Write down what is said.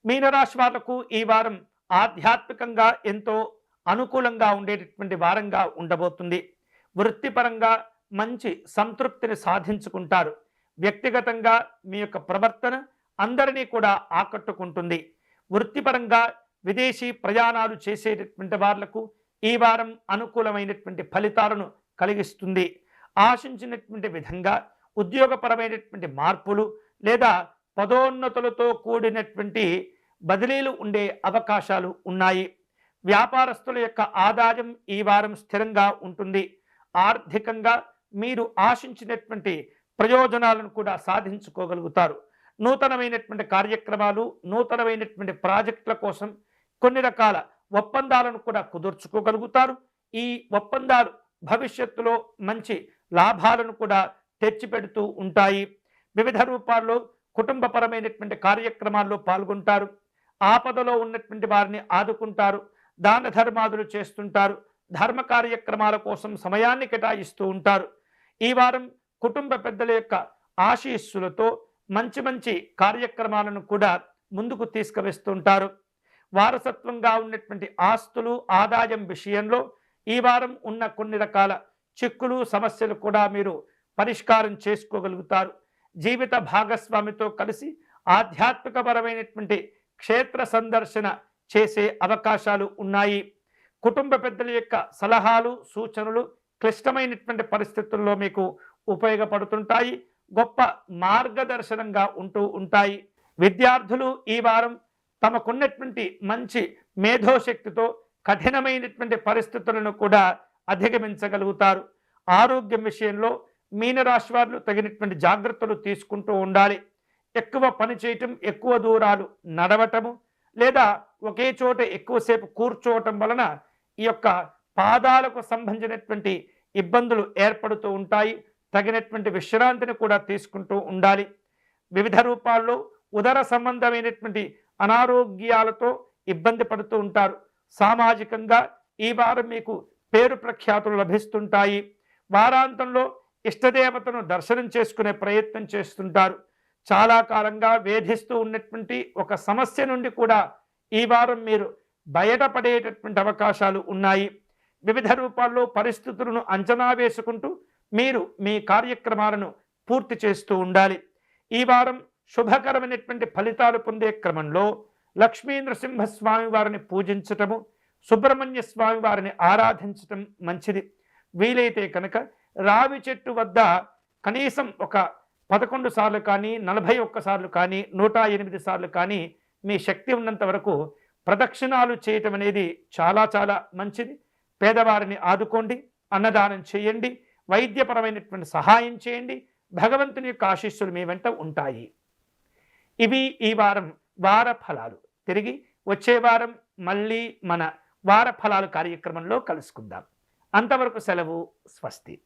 మీనరాశి వాళ్లకు ఈ వారం ఆధ్యాత్మికంగా ఎంతో అనుకూలంగా ఉండేటటువంటి వారంగా ఉండబోతుంది. వృత్తిపరంగా మంచి సంతృప్తిని సాధించుకుంటారు. వ్యక్తిగతంగా మీ యొక్క ప్రవర్తన అందరినీ కూడా ఆకట్టుకుంటుంది. వృత్తిపరంగా విదేశీ ప్రయాణాలు చేసేటటువంటి వాళ్లకు ఈ వారం అనుకూలమైనటువంటి ఫలితాలను కలిగిస్తుంది. ఆశించినటువంటి విధంగా ఉద్యోగపరమైనటువంటి మార్పులు లేదా పదోన్నతులతో కూడినటువంటి బదిలీలు ఉండే అవకాశాలు ఉన్నాయి. వ్యాపారస్తుల యొక్క ఆదాయం ఈ వారం స్థిరంగా ఉంటుంది. ఆర్థికంగా మీరు ఆశించినటువంటి ప్రయోజనాలను కూడా సాధించుకోగలుగుతారు. నూతనమైనటువంటి కార్యక్రమాలు, నూతనమైనటువంటి ప్రాజెక్టుల కోసం కొన్ని రకాల ఒప్పందాలను కూడా కుదుర్చుకోగలుగుతారు. ఈ ఒప్పందాలు భవిష్యత్తులో మంచి లాభాలను కూడా తెచ్చిపెడుతూ ఉంటాయి. వివిధ రూపాల్లో కుటుంబపరమైనటువంటి కార్యక్రమాల్లో పాల్గొంటారు. ఆపదలో ఉన్నటువంటి వారిని ఆదుకుంటారు. దాన ధర్మాదులు చేస్తుంటారు. ధర్మ కార్యక్రమాల కోసం సమయాన్ని కేటాయిస్తూ ఉంటారు. ఈ వారం కుటుంబ పెద్దల యొక్క ఆశీస్సులతో మంచి మంచి కార్యక్రమాలను కూడా ముందుకు తీసుకువస్తుంటారు. వారసత్వంగా ఉన్నటువంటి ఆస్తులు ఆదాయం విషయంలో ఈ వారం ఉన్న కొన్ని రకాల చిక్కులు సమస్యలు కూడా మీరు పరిష్కారం చేసుకోగలుగుతారు. జీవిత భాగస్వామితో కలిసి ఆధ్యాత్మికపరమైనటువంటి క్షేత్ర సందర్శన చేసే అవకాశాలు ఉన్నాయి. కుటుంబ పెద్దల యొక్క సలహాలు సూచనలు క్లిష్టమైనటువంటి పరిస్థితుల్లో మీకు ఉపయోగపడుతుంటాయి. గొప్ప మార్గదర్శనంగా ఉంటూ ఉంటాయి. విద్యార్థులు ఈ వారం తమకున్నటువంటి మంచి మేధోశక్తితో కఠినమైనటువంటి పరిస్థితులను కూడా అధిగమించగలుగుతారు. ఆరోగ్యం విషయంలో మీనరాశి వారు తగినటువంటి జాగ్రత్తలు తీసుకుంటూ ఉండాలి. ఎక్కువ పని చేయటం, ఎక్కువ దూరాలు నడవటము లేదా ఒకే చోట ఎక్కువసేపు కూర్చోవటం వలన ఈ యొక్క పాదాలకు సంబంధించినటువంటి ఇబ్బందులు ఏర్పడుతూ ఉంటాయి. తగినటువంటి విశ్రాంతిని కూడా తీసుకుంటూ ఉండాలి. వివిధ రూపాల్లో ఉదర సంబంధమైనటువంటి అనారోగ్యాలతో ఇబ్బంది పడుతూ ఉంటారు. సామాజికంగా ఈ వారం మీకు పేరు ప్రఖ్యాతులు లభిస్తుంటాయి. వారాంతంలో ఇష్టదేవతను దర్శనం చేసుకునే ప్రయత్నం చేస్తుంటారు. చాలా కాలంగా వేధిస్తూ ఉన్నటువంటి ఒక సమస్య నుండి కూడా ఈ వారం మీరు బయటపడేటటువంటి అవకాశాలు ఉన్నాయి. వివిధ రూపాల్లో పరిస్థితులను అంచనా వేసుకుంటూ మీరు మీ కార్యక్రమాలను పూర్తి చేస్తూ ఉండాలి. ఈ వారం శుభకరమైనటువంటి ఫలితాలు పొందే క్రమంలో లక్ష్మీ నరసింహస్వామి వారిని పూజించటము, సుబ్రహ్మణ్య స్వామి వారిని ఆరాధించటం మంచిది. వీలైతే కనుక రావి చెట్టు వద్ద కనీసం ఒక 11 సార్లు కానీ 41 సార్లు కానీ 108 సార్లు కానీ మీ శక్తి ఉన్నంత వరకు ప్రదక్షిణాలు చేయటం అనేది చాలా చాలా మంచిది. పేదవారిని ఆదుకోండి, అన్నదానం చేయండి, వైద్యపరమైనటువంటి సహాయం చేయండి. భగవంతుని యొక్క ఆశీస్సులు మీ వెంట ఉంటాయి. ఇవి ఈ వారం వార ఫలాలు. తిరిగి వచ్చే వారం మళ్ళీ మన వార ఫలాలు కార్యక్రమంలో కలుసుకుందాం. అంతవరకు సెలవు. స్వస్తి.